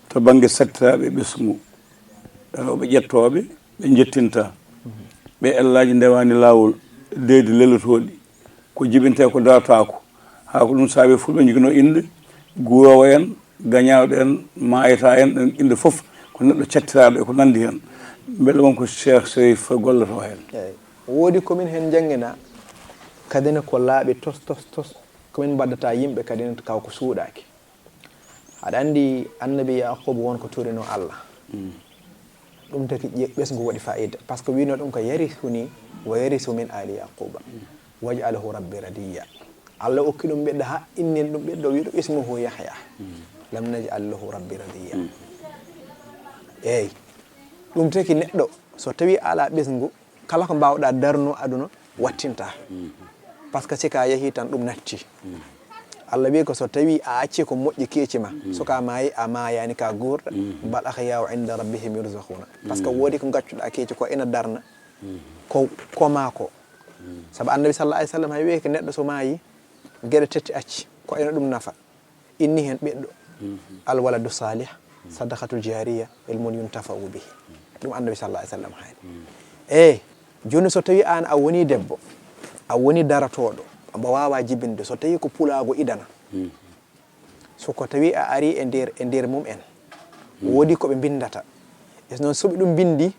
to banggue sattiraɓe ɓesgu rewɓe ƴettoɓe ɓe jettinta ɓe ellaji ndewani lawol deydi lelotoɗi ko jibinte ko dawtako ha ko ɗum saabi fulɓe jiguino inde gurowo en gañawɗo en mayata en ɗen inde foof ko neɗɗo cattiraɗo e ko nandi hen beele wonko Cheikh Cherif golloto hen eyyi woodi komin hen jangguina kadine ko laaɓi tos komin mbaddata yimɓe kadine kaw ko suuɗaki aɗa andi annabi Yaquba wonko torino Allah ɗum taki ɓesgu waɗi fayida par ce que wino ɗum ko yarisuni wa yarisu min ali Yaquba waj'alahu rabbi radiya Allah okki ɗum ɓeɗɗo ha innel ɗum ɓeɗɗo wiɗo ismuhu Yahya lam naj'al lahu rabbi radiya eyyi ɗum taki neɗɗo so tawi ala ɓesgu kala ko mbawɗa darno aduna wattinta par ce que sika yeehi tan ɗum natti Allah wi ko so tawi a acci ko moƴƴi keeci ma soka maayi a maayani ka gurɗa bal ahyaw inda rabbihim yurzaquna par ce que woodi ko gaccuɗa keeci ko ina darna ko maako saabu annabi sallallahu alaihi wasallam hay wi ko neɗɗo so maayi gueɗe tati acci ko ina ɗum nafa inni hen ɓeɗɗo al waladu salih sadaqatul jariya ilmun yuntafa'u bihi ɗum annabi sallallahu alaihi wasallam haali eyyi joni so tawi an a woni debbo a woni daratoɗo mbo wawa jibinde so tawi ko pulago idana soko tawi a ari e nder mum en woodi ko ɓe bindata e noon soɓe ɗum bindi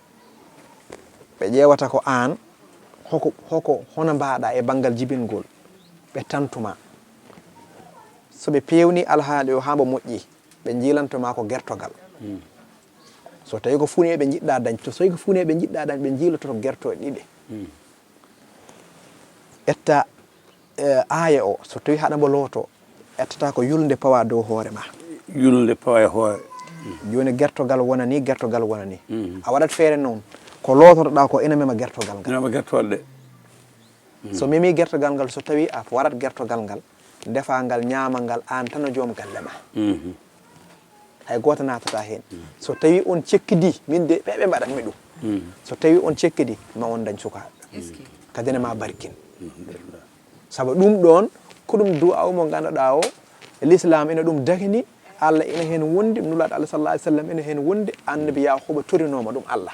ɓe ƴewata ko an hoko hono mbaɗa e banggal jibingol ɓe tantuma soɓe pewni alhaali o ha mbo moƴƴi ɓe jilantoma ko gertogal so tawi ko funi ɓe jiɗɗa dañ to tawi ko funi ɓe jiɗɗa dañ ɓe jiilototo gertoɗe ɗiɗi ƴetta aya o so tawi haɗa mbo looto ettata ko yulde pawa dow hoore ma yulde pawa e hoore joni gertogal wona ni gertogal wona ni a waɗat feere noon ko loototoɗa ko ina mema gertogal ngal mema gertoɗe so memi gertogal ngal so tawi a waɗat gertogal ngal ndefa ngal ñaama ngal an tan no joom galle ma hay goto natata hen so tawi on cekkidi min de ɓeɓe mbaɗatmi ɗum so tawi on cekkidi ma on dañ sukaɓe kadine ma barkin saabu ɗum ɗon ko ɗum du'aw mo ganduɗa o l'islam ina ɗum dagini Allah ina hen wondi nulaɗo Allah sallallahu alaihi wasallam ina hen wondi annabi Yaquba torinoma ɗum Allah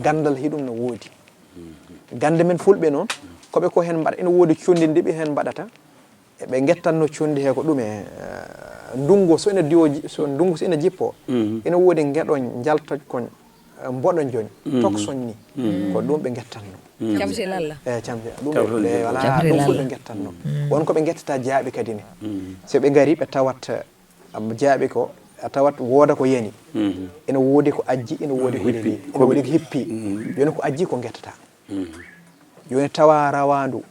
gandal hiɗum no woodi gande men fulɓe noon koɓe ko hen mbaɗa ina woodi condi ndeɓe hen mbaɗata ɓe gettanno condi he ko ɗum e ndungu so ina diwoji so ndungu so ina jippo ina woodi gueɗo jaltoj kon mboɗo joñ toksoñ ni ko ɗum ɓe gettanno camse lalla eyyi camse ɗum wala ɗum fof ɓe gettanno wonko ɓe gettata jaaɓi kadi ne so ɓe gari ɓe tawat jaaɓi ko a tawat wooda ko yani ina woodi ko ajji ina woodi ko ɗeɗi ina woodi ko hippi joni ko ajji ko gettata joni tawa rawandu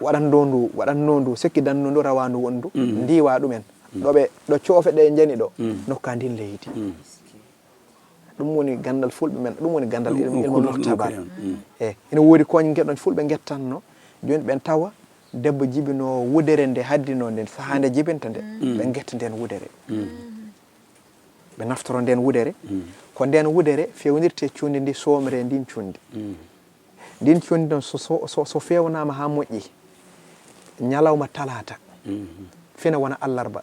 waɗanno ndu sekkidanno ndu rawandu wondu ndiwa ɗumen ɗo coofe ɗe jani ɗo nokka ndin leydi ɗum woni gandal fulɓe men ɗum woni gandal ilmu murtabat eyyi ina woodi koñ gueɗon fulɓe gettanno joni ɓen tawa debbo jibino wudere nde haddino nden saha nde jibinta nde ɓe getta nden wudere ɓe naftoro nden wudere ko nden wudere fewdirte cundi ndi somre ndin cundi ɗon so fewnama ha moƴƴi ñalawma talata fina wona allarba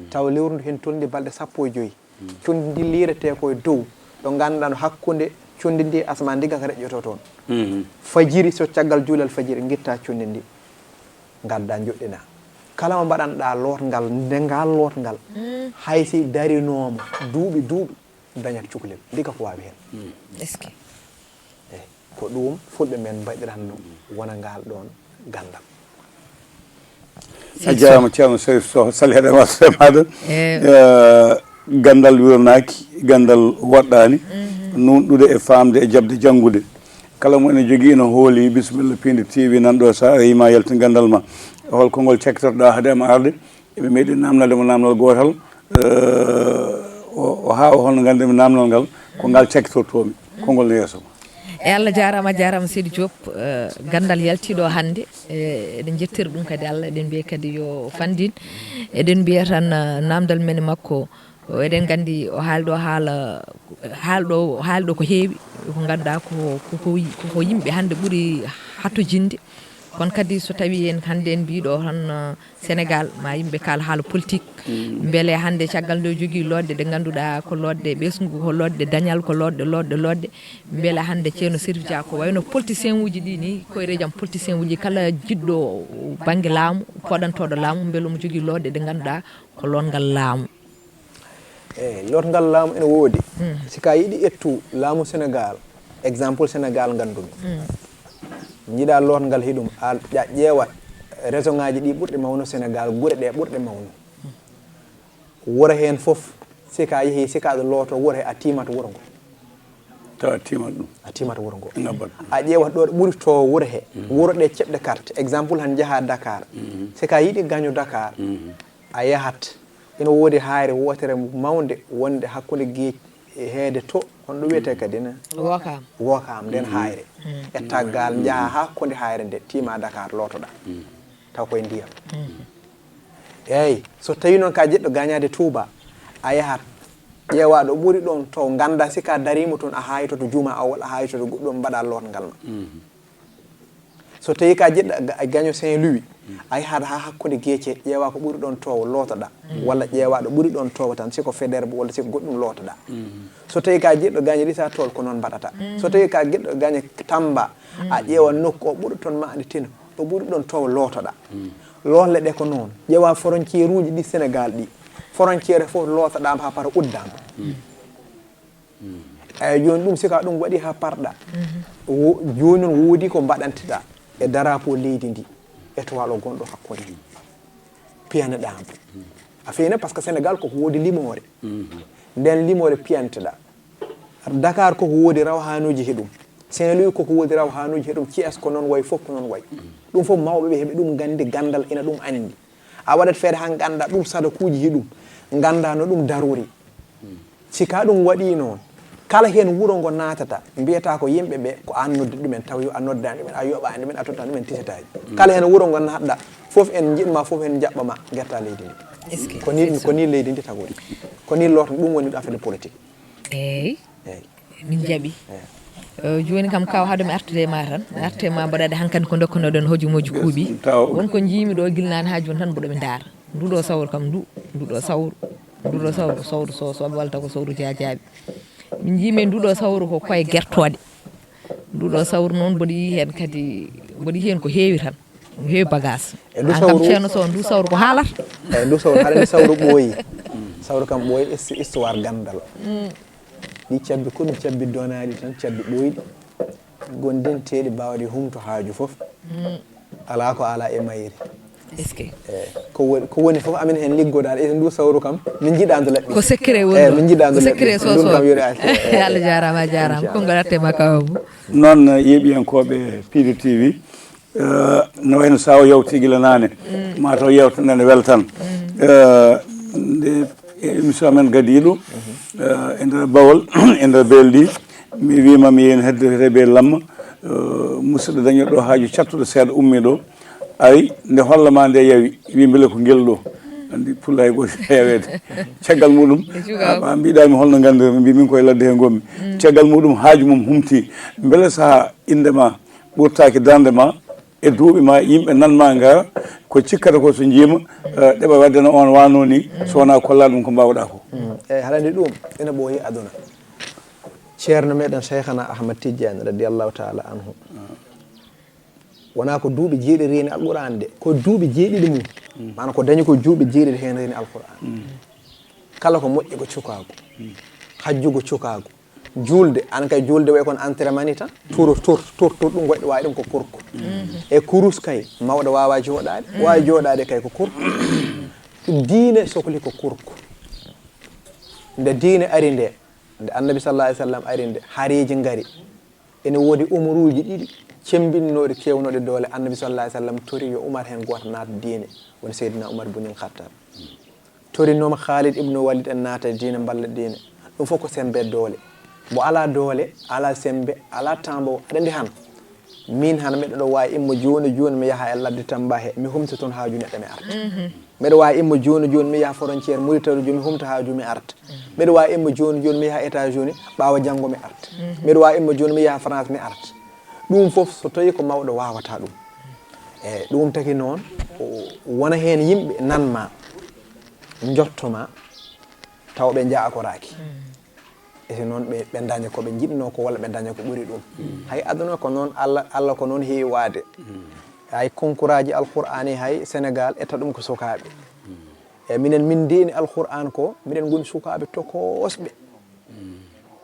taw lewru ndu hen tolni balɗe 15 cundi ndi lirete koye dow ɗo ganduɗa no hakkude condi ndi asma ndiga ka reƴƴoto toon fajiri so caggal juulal fajiri guitta condi ndi gadda joɗɗina kala mo mbaɗanɗa lotgal ndengal lotgal haysi darinoma duuɓi dañat cukalel ndiga ko wawi hen est ce que eyi ko ɗum fulɓe men mbaɗiran ɗum wona ngal ɗon gandal a jarama ceerno Sérif Sow sali heɗe wasde maɗa gandal wiranaki gandal woɗɗani nunɗude e famde e jabde janggude kala mo ene jogui ene hooli bisimilla Pindi TV nanɗo sa yima yalti gandal ma holko ngol cektorɗa haadema arde eɓe meeɗi namnade mo namdal gotal o ha o holno gandemi namdal ngal ko ngal cektortomi kongol no yeeso e Allah jarama Seydi Diop gandal yaltiɗo hannde eɗen jettiri ɗum kadi Allah eɗen mbiya kadi yo fandin eɗen mbiya tan namdal men makko eɗen gandi o haalɗo ko heewi ko ganduɗa ko yimɓe hannde ɓuuri hattojinde kono kadi so tawi en hannde en mbiɗo tan Sénégal ma yimɓe kala haala politique beele hannde caggal nde jogui lodde ɗe ganduɗa ko lodde ɓesgu ko lodde dañal ko lodde beele hannde ceerno Sérif Dia ko wayno politicien uji ɗi ni koye jaam politicien uji kala jiɗɗo banggue laamu poɗantoɗo laamu beele omo jogui lodde ɗe ganduɗa ko lotgal laamu eyi lotgal laamu ene woodi sika yiiɗi ƴettu laamu Sénégal exemple Sénégal gandumi jiiɗa lotgal hiɗum a ƴeewat région ngaji ɗi ɓurɗe mawno Sénégal guure ɗe ɓurɗe mawno wuro hen foof sika yeehi sikaɗo looto wuro he a timata wuro ngo tawa timat ɗum a timata wuro ngo a ƴeewat ɗo ɗo ɓuuri to wuro he wuro ɗe ceɓɗe carte exemple han jaaha Dakar sika yiiɗi gaño Dakar a yahat ina woodi hayre wotere mawde wonde hakkude gueeƴi heede to on ɗo wiyete kadi ne wokam nden hayre etta gal jaaha hakkude hayre nde tima Dakar lootoɗa taw koye ndiyam eyyi so tawi noon ka jiɗɗo gañade Touba a yahat ƴeewa ɗo ɓuuri ɗon to ganda sika darima toon a haytoto juuma awol a haytoto goɗɗum mbaɗa lotgal ma so tawi ka jiɗɗo gaño Saint-Louis a yahat ha hakkude gueece ƴeewa ko ɓuuri ɗon towo lootoɗa walla ƴeewa ɗo ɓuuri ɗon towo tan siko Faidherbe walla siko goɗɗum lootoɗa so tawi ka jiɗɗo gañe Rissa Toll ko noon mbaɗata so tawi ka jiɗɗo gañe Tamba a ƴeewa nokku o ɓuuri toon maɗi tina o ɓuuri ɗon towo lootoɗa lohle ɗe ko noon ƴeewa frontiére uji ɗi Sénégal ɗi frontiére fof lootoɗama ha para uddama eyyi joni ɗum sika ɗum waɗi ha parɗa joni noon woodi ko mbaɗanteɗa e drapeau leydi ndi étoile o gonɗo hakkude piyaneɗama a fiyine par ce que Sénégal koko woodi limore nden limore piyanteɗa Dakar koko woodi rawhanuji heɗum Saint-Louis koko woodi rawhanuji heɗum Thiès ko noon way fof ko noon way ɗum fof mawɓeɓe heeɓe ɗum gandi gandal ina ɗum andi a waɗat feere han ganda ɗum sadakuji heɗum ganda no ɗum daruri sika ɗum waɗi noon kala hen wuro ngo natata mbiyata ko yimɓe ɓe ko an nodde ɗumen taw a noddani ɗumen a yoɓani ɗumen a tottani ɗumen tisetaji kala hen wuro ngo natɗa fof en jiɗma fof en jaɓɓama guerta leydi ndi ko ni leydi ndi tagori ko ni lorto ɗum woni affaire politique eyyi min jaaɓi joni kam kaw haademi artude e ma tan arte ma mbaɗade hankkandi ko dokkunoɗen hojumoji kuuɓi wonko jiimi ɗo guilnani ha joni tan mboɗomi daara nduɗo sawru kam nduɗo sawru sawru sosoɓe walla taw ko sawru jaajaɓe min jiimi nduɗo sawru ko koye guertode nduɗo sawru noon mboɗo yi hen kadi mboɗo yi hen ko heewi tan ko heewi bagage an kam ceerno Sow ndu sawru ko haalata eyyi ndu sawru haɗani sawru ɓooyi sawru kam ɓooyi histoire gandal ɗi cabbi ko ɗum cabbi donaɗi tan cabbi ɓoyɗi gondenteɗi mbawɗi humto haaju foof ala ko ala e mayri est ce que ko woni foof amin hen liggoɗa e ndu sawru kam min jiiɗandu laɓɓi ko secret woni min jiiɗandu laɓɓi secret soso Allah jarama ko ngaratte ma kawabu noon yeeɓiyankoɓe Pindi TV no wayno sa o yewti guila nane mataw yewtanene weltan nde émission amen gadiɗo e nder Bawol e nder Belɗi mi wima mi yen hedde Rebe Lamma musidɗo dañoɗo haaju cattuɗo seeɗa ummi ɗo ari nde hollama nde yawi wi beele ko guel ɗo andi pulla e goto hewede caggal muɗum a mbiɗami holno gandirmi mbi min koye ladde he gommi caggal muɗum haaju mum humti beele saaha indema ɓurtaki dande ma e duuɓi ma yimɓe nanma gara ko cikkata ko so jiima ɗeɓa waddena on wano ni so wona kolla ɗum ko mbawɗa ko eyyi haɗandi ɗum ene ɓooyi aduna ceerno meɗen cheikhana ahmad tidiane radiallahu taala anhu wona ko duuɓi jeeɗi reeni alqur'an de ko duuɓi jeeɗiɗi mum mana ko dañi ko duuɓi jeeɗiɗi hen reeni alqur'an kala ko moƴƴi ko cukago hajjugo cukago julde an kay julde way kon entraînement ni tan tour ɗum goɗɗo wawi ɗum ko kurko e kurus kay mawɗo wawa joɗade wawi joɗade kay ko kurko ɗum diine sohli ko kurko nde diine ari nde annabi sallallahu alaihi wasallam ari nde haareji ngari ene woodi umuruji ɗiɗi cembinnoɗe kewnoɗe doole annabi sallallahu alaihi wasallam tori yo umar hen goto naata diine woni seydina umar ibn al-khattab torinoma khalid ibnu walid en naata diine balla diine ɗum fof ko sembe doole mo ala doole ala sembe ala tambo aɗa andi han min han meɗo ɗo wawi immo joni mi yaha e ladde tamba he mi humta toon haaju neɗɗo mi arta mbeɗa wawi immo joni mi yaha frontiére Mauritanie mi humta haaju mi arta mbeɗa wawi immo joni mi yaha États-Unis ɓawa janggo mi arta mbeɗa wawi immo joni mi yaha France mi arta ɗum foof so tawi ko mawɗo wawata ɗum eyyi ɗum taki noon wona hen yimɓe nanma jottoma taw ɓe jaakoraki e noon ɓe daña koɓe jiɗno ko walla ɓe daña ko ɓuuri ɗum hay aduna ko noon Allah ko noon heewi waade hay concours ji alqur'ani hay Sénégal etta ɗum ko sukaɓe e minen min deni alqur'an ko miɗen goni sukaɓe tokosɓe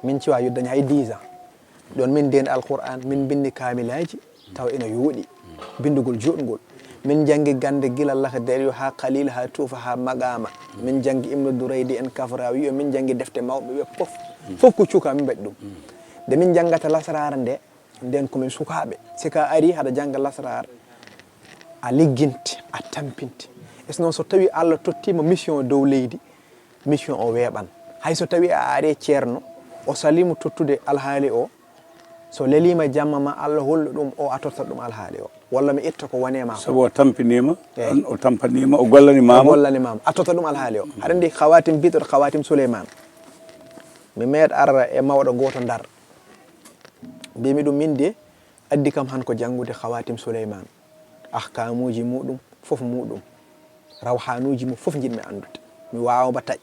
min ciwa yuddañi hay 10 ans ɗon min deni alqur'an min bindi kamilaji taw ina yooɗi bindugol joɗgol min jangi gande gila lahadari ha qalil ha tuufa ha magama min jangi ibnu duraydi en kafra wiyo min jangi defte mawɓe ɓe fof ko cuka min mbaɗi ɗum nde min jangata lasrara nde nden komin sukaɓe sika ari haɗa jangga lasrar a ligginte a tampinte e so noon so tawi Allah tottima mission dow leydi mission o weeɓan hay so tawi a ari ceerno o salimo tottude alhaali o so lelima jamma ma Allah hollo ɗum o a totta ɗum alhaali o walla mi itta ko wonema sabu o tampinima o tampanima o gollanimama a totta ɗum alhaali o aɗa andi khawatim bitoɗo khawatim Souleymane mi meeɗa arra e mawɗo goto Ndar mbimi ɗum min de addi kam han ko jangude khawatim Souleymane ahkamuji muɗum fof muɗum rawhanuji mum fof jiɗmi andude mi wawaba taƴ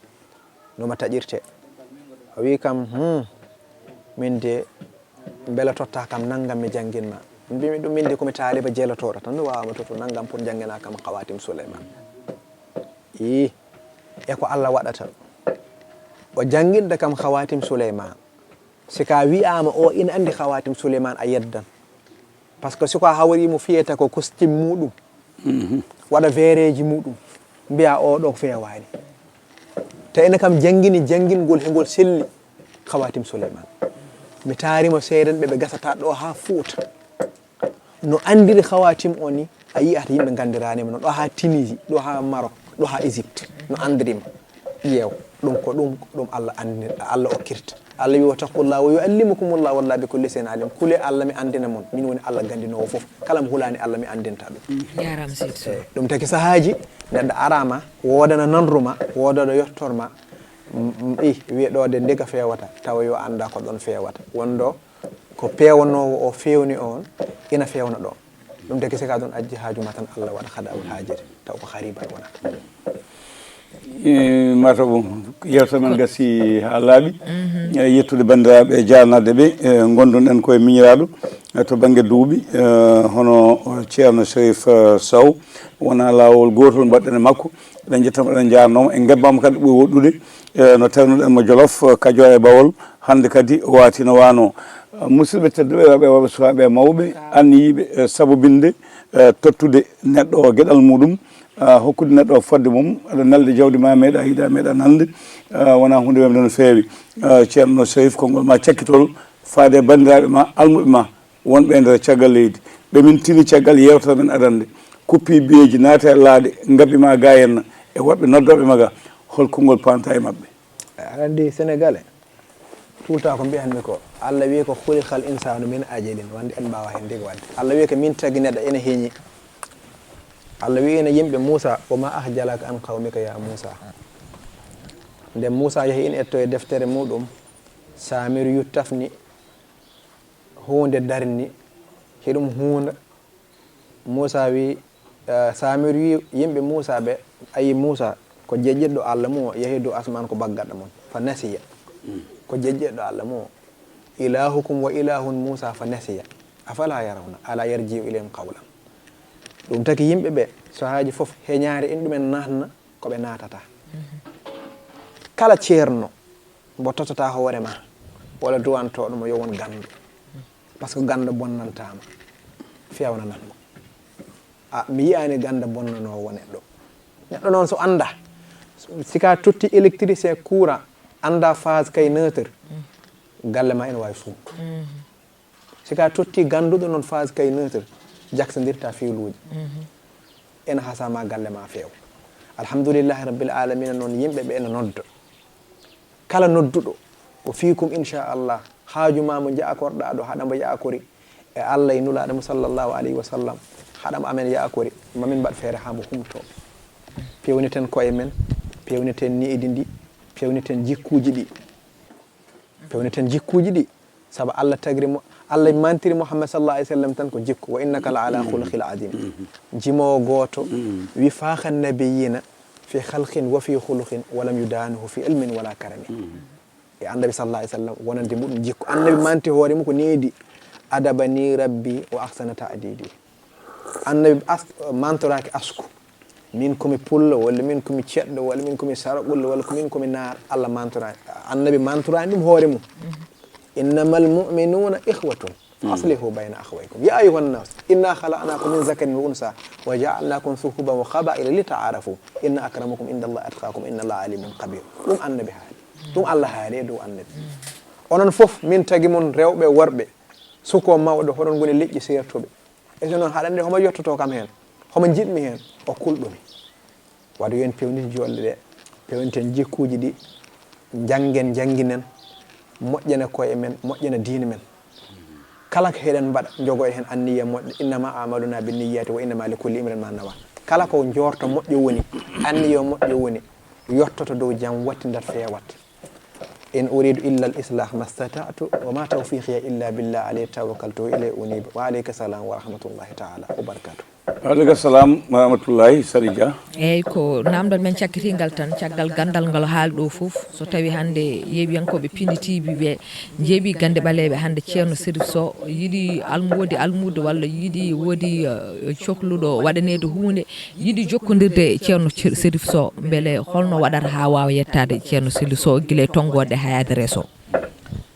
noma taƴirte o wi kam min de beela totta kam nanggam mi janginma mbimi ɗum min de komi taaliba jeelatoɗo tan mi wawama toto nanggam pour janggina kam khawatim Souleymane e ko Allah waɗata o janginta kam khawatim Souleymane sika wi'ama o ina andi khawatim Souleymane a yeddan par ce que siko hawrimo fiyeta ko costume muɗum waɗa vereji muɗum mbiya oɗo fewani te ene kam jangini janngingol hegol selli khawatim Souleymane mi taarimo seeɗen ɓe gasata ɗo ha Fouta no andiri khawatim o ni a yiyata yimɓe gandiranima noon ɗo ha Tunisie ɗo ha Maroc ɗo ha Égypte no andirima ƴeew ɗum ko ɗum Allah andina Allah okkirta Allah wi wattaqullah wa yuallimukumullah wallahi bi kulli shay'in alim kule Allah mi andina mon min woni Allah gandinowo fof kala mo hulani Allah mi andinta ɗum yaram seydi ɗum taki sahaji neɗɗo arama wodana nanruma wodoɗo yettorma wiyeɗode ndega fewata tawa yo anda ko ɗon fewata wondo ko pewnowo o fewni on ina fewna ɗon ɗum taki sika ɗon ajji haajuma tan Allah waɗa haɗawol haajiri taw ko hariba wonata mata bo yewta men gasi ha laaɓi yettude bandiraɓe jarnade ɓe gonduɗen koye miñiraɗo to banggue duuɓi hono ceerno Cherif Sow wona lawol gotol mbaɗɗen e makko eɗen jettamo eɗen jarnoma e guebbama kadi ɓuuri woɗɗude no tawnuɗen mo Jolof Kajoor e Bawol hande kadi o wati no wano musidɓe tedduɓe rewɓe worɓe sukaɓe mawɓe anniyiɓe sabobinde tottude neɗɗo o gueɗal muɗum hokkude neɗɗo o fodde mum aɗa nalde jawdi ma meeɗa yiiɗa meeɗa nalde wona hunde wemde no feewi ceerno Cherif konngol ma cakkitol faade bandiraɓe ma almuɓe ma wonɓe e nder caggal leydi ɓe min tini caggal yewtere men adande kuppi biyeji naate e laaɗe ngabbi ma ga henna e woɓɓe noddoɓe maga hol konngol panta e mabɓe aɗa andi sénégalais tout le temps ko mbiyanmi ko Allah wi ko khuliqal insanu min ajalin wande en mbawa hen ndego wadde Allah wi ko min tagui neɗɗo ene heeñi Allah wi ene yimɓe Moussa wa ma ahjalaka an qawmika ya Moussa nde Moussa yeehi ina etto e deftere muɗum samir yuttafni hunde darni hiɗum hunde Moussa wi samir wi yimɓe Moussa ɓe ayi Moussa ko jejjeɗɗo Allah mum o yeehi dow asman ko baggaɗo mon fa nasiya ko jejjeɗɗo Allah mum o ilahukum wa ilahun Musa fa nasiya afala yarawna ala yarjiu ilayhim qawlan ɗum taki yimɓe ɓe so haaji fof heñaare en ɗumen natna ko ɓe natata kala ceerno mbo totata hoore ma walla duwantoɗo mo yo won gandu par ce que ganda bonnantama fewnanatmo mi yiyani ganda bonnanowo neɗɗo neɗɗo noon so anda sika totti électricien courant anda phase kay neutre galle ma ene wawi sumtu sika totti ganduɗo noon phase kay neutre jaksodirta filuji ene hasama galle ma feew alhamdoulillahi rabbil alamina noon yimɓe ɓe ene nodda kala nodduɗo o fiikum inchallah haajuma mo jaakorɗa ɗo haɗa mbo yaakori e allah e nulaɗo sallllahu alayhi wa sallam haɗa mo amen yaakori mamin mbaɗ feere ha mo humto pewniten koye men pewniten niidi ndi pewniten jikkuji ɗi pewniten jikkuji ɗi saabu allah tagri mo allah mantiri mouhammad sallah alih sallam tan ko jikku wa innaka la ala hulkhil adim jimowo gooto wi faakha nabiyina fi halqin wa fi hulukhin walam yudanuhu fi ilmin wala karami e annabi sallah alih sallam wonande muɗum jikku annabi manti hoore mum ko needi adabani rabbi wa ahsana ta'dibi annabi mantoraki asku min komi pullo walla min komi ceɗɗo walla min komi saraɓullo walla min komi naar allah mantorani annabi mantorani ɗum hoore mum innamal mu'minuna ikhwatun aslihu bayna akhawaykum ya ayuha nnas inna khalaqnakum min zakarin wa unsa wa ja'alnakum shuhuban wa qaba'ila lita'arafu inna akramakum inda allahi atqakum inna allaha alimun khabir ɗum annabi haali ɗum allah haali dow annabi onon fof min tagi mon rewɓe worɓe suko mawɗo hoɗon goni leƴƴi sertoɓe e so noon haɗa nde homo yettoto kam hen homo jiɗmi hen o kulɗumi waɗa yo en pewniti jolle ɗe pewniten jikkuji ɗi janggen jangginen moƴƴene koye men moƴƴene diine men kala ko heɗen mbaɗa jogoye hen anniya moƴƴo innama amaluna bi niyyati wa innama li kulli imrin ma nawa kala ko jorto moƴƴo woni anniya moƴƴo woni yottoto dow jam wattindat fewat in uridu illa al islah mastata'tu wa ma tawfiqiya illa billah alayhi tawakkaltu wa ilayhi unib wa alayka salam wa rahmatullahi ta'ala wa barakatuh aleykum salam wa rahmatullahi Sary Dia eyyi ko namdal men cakkitingal tan caggal gandal ngal haali ɗo foof so tawi hande yeeɓiyankoɓe Pindi TV ɓe jeeɓi gande ɓaleɓe hande ceerno Chérif Sow yiiɗi almude almude walla yiiɗi woodi cohluɗo waɗanede hunde yiiɗi jokkodirde ceerno Chérif Sow beele holno waɗata ha wawa yettade ceerno Chérif Sow guila e tonggode ha adresse o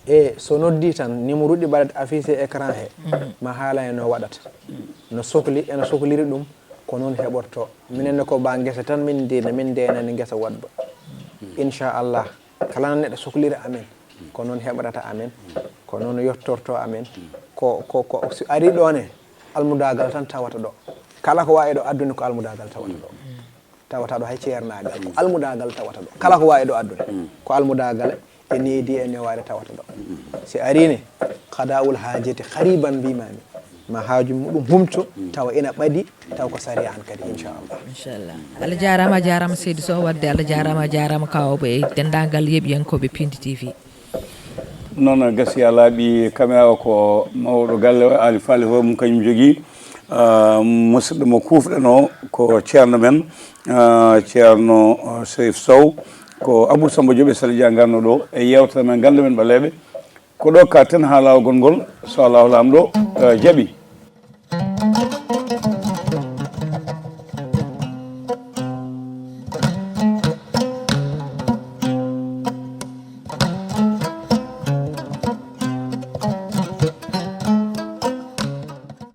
e so noddi tan numéro ɗi mbaɗat affiché écran he ma haala e no waɗata no sohli ene sohliri ɗum ko noon heɓorto minenne ko ba guesa tan min ndenani guesa wadba inchallah kala neɗɗo sohliri amen ko noon heɓrata amen ko noon yettorto amen ko so ari ɗon e almudagal tan tawata ɗo kala ko wawi ɗo addune ko almudagal tawata ɗo tawata ɗo hay ceernagal ko almudagal tawata ɗo kala ko wawi ɗo addune ko almudagal e needi e neware tawata ɗo si arine qada'ul hajati khariban mbimami ma haaju muɗum humto tawa ina ɓaadi taw ko sari an kadi inchallah Allah jarama seydi Sow wadde Allah jarama kawɓe e dendagal yeeɓiyankoɓe Pindi TV noon gasi a laaɓi caméra ko mawɗo galle Ali Faly ho mum kañum jogui musidɗo mo kufɗeno ko ceerno men ceerno Chérif Sow ko Abou Samba Diop e Sary Dia garno ɗo e yewtere men gande men ɓaleɓe ko ɗo ka ten ha lawol gongol so Allahu lamɗo jaaɓi